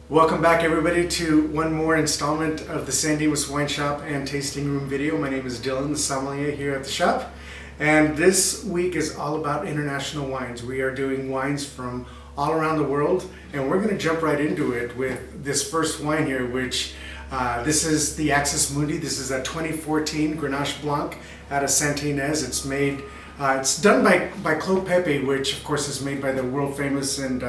Welcome back everybody to one more installment of the Dimas Wine Shop and Tasting Room video. My name is Dylan, the sommelier here at the shop. And this week is all about international wines. We are doing wines from all around the world, and we're going to jump right into it with this first wine here, which this is the Axis Mundi. This is a 2014 Grenache Blanc out of Santa Ynez. It's made, it's done by Clos Pepe, which of course is made by the world famous and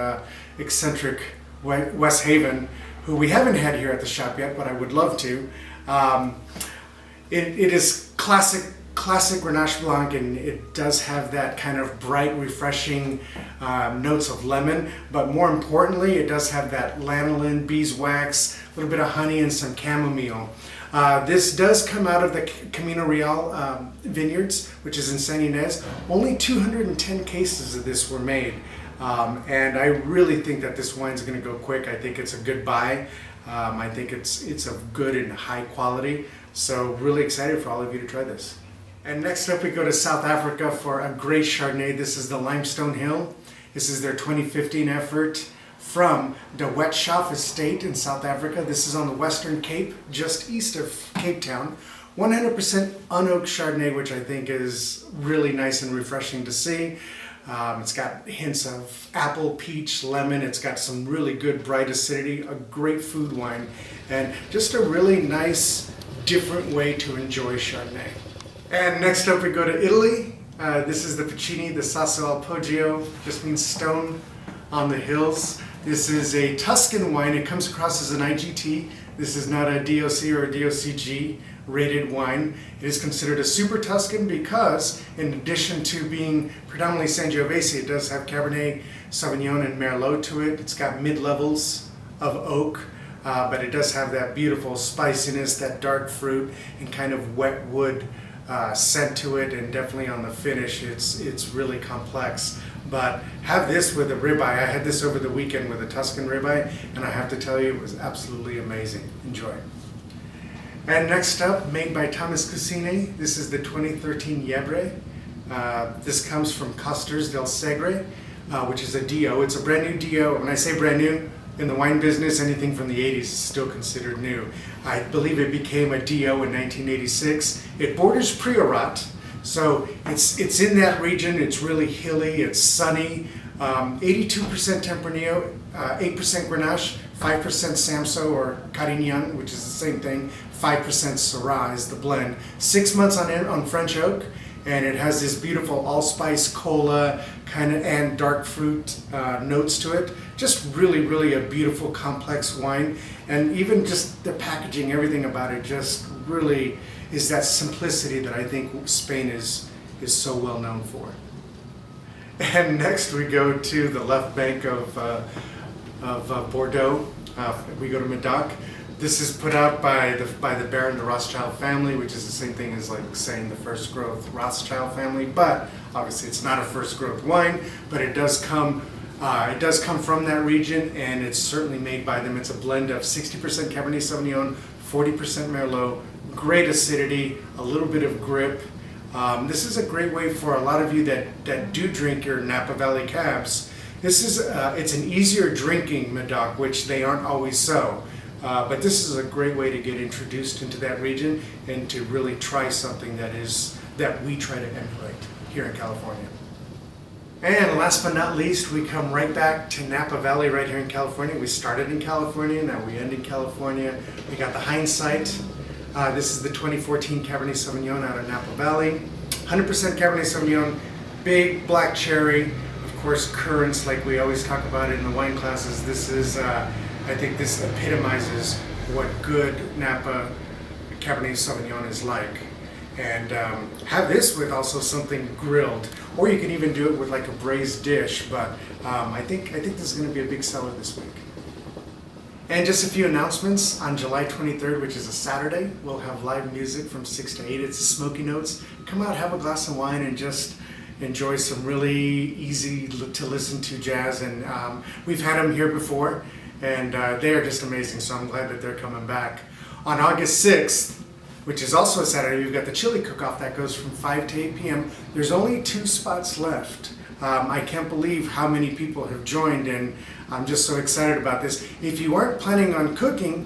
eccentric Wes Haven, who we haven't had here at the shop yet, but I would love to. It is classic Grenache Blanc, and it does have that kind of bright, refreshing notes of lemon, but more importantly, it does have that lanolin, beeswax, a little bit of honey, and some chamomile. This does come out of the Camino Real vineyards, which is in Santa Ynez. Only 210 cases of this were made. And I really think that this wine's going to go quick. I think it's a good buy. I think it's of good and high quality. So really excited for all of you to try this. And next up we go to South Africa for a great Chardonnay. This is the Limestone Hill. This is their 2015 effort from the Wetschaf Estate in South Africa. This is on the Western Cape, just east of Cape Town. 100% unoaked Chardonnay, which I think is really nice and refreshing to see. It's got hints of apple, peach, lemon. It's got some really good bright acidity, a great food wine, and just a really nice, different way to enjoy Chardonnay. And next up we go to Italy. This is the Piccini, the Sasso al Poggio, just means stone on the hills. This is a Tuscan wine. It comes across as an IGT. This is not a DOC or a DOCG rated wine. It is considered a super Tuscan because in addition to being predominantly Sangiovese, it does have Cabernet Sauvignon and Merlot to it. It's got mid-levels of oak, but it does have that beautiful spiciness, that dark fruit, and kind of wet wood scent to it, and definitely on the finish, it's really complex. But have this with a ribeye. I had this over the weekend with a Tuscan ribeye, and I have to tell you, it was absolutely amazing. Enjoy. And next up, made by Thomas Cucine, this is the 2013 Yebre. This comes from Costers del Segre, which is a DO. It's a brand new DO. When I say brand new, in the wine business, anything from the 80s is still considered new. I believe it became a DO in 1986. It borders Priorat, so it's in that region. It's really hilly, it's sunny. 82% Tempranillo, 8% Grenache, 5% Samso or Carignan, which is the same thing, 5% Syrah is the blend. 6 months on French oak, and it has this beautiful allspice cola kind of and dark fruit notes to it. Just really a beautiful complex wine, and even just the packaging, everything about it just really is that simplicity that I think Spain is so well known for. And next we go to the left bank of Bordeaux. We go to Medoc. This is put out by the Baron de Rothschild family, which is the same thing as like saying the first growth Rothschild family, but obviously it's not a first growth wine, but it does come from that region, and it's certainly made by them. It's a blend of 60% Cabernet Sauvignon, 40% Merlot, great acidity, a little bit of grip. This is a great way for a lot of you that do drink your Napa Valley Cabs. This is it's an easier drinking Medoc, which they aren't always so. But this is a great way to get introduced into that region and to really try something that we try to emulate here in California. And last but not least, we come right back to Napa Valley right here in California. We started in California, now we end in California. We got the Hindsight. This is the 2014 Cabernet Sauvignon out of Napa Valley. 100% Cabernet Sauvignon, big black cherry, of course currants like we always talk about it in the wine classes. This is, I think this epitomizes what good Napa Cabernet Sauvignon is like. And have this with also something grilled, or you can even do it with like a braised dish, but I think this is going to be a big seller this week. And just a few announcements. On July 23rd, which is a Saturday, we'll have live music from 6 to 8. It's the Smoky Notes. Come out, have a glass of wine, and just enjoy some really easy to listen to jazz. And we've had them here before, and they are just amazing, so I'm glad that they're coming back. On August 6th, which is also a Saturday, we've got the chili cook-off that goes from 5 to 8 p.m. There's only 2 spots left, I can't believe how many people have joined, and I'm just so excited about this. If you aren't planning on cooking,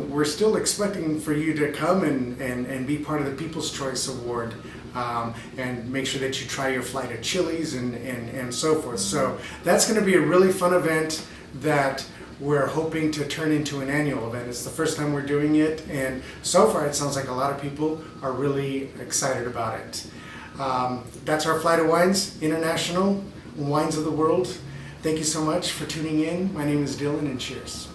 we're still expecting for you to come and be part of the People's Choice Award, and make sure that you try your flight of chilies and so forth. So that's going to be a really fun event that we're hoping to turn into an annual event. It's the first time we're doing it, and so far it sounds like a lot of people are really excited about it. That's our Flight of Wines, International Wines of the World. Thank you so much for tuning in. My name is Dylan, and cheers.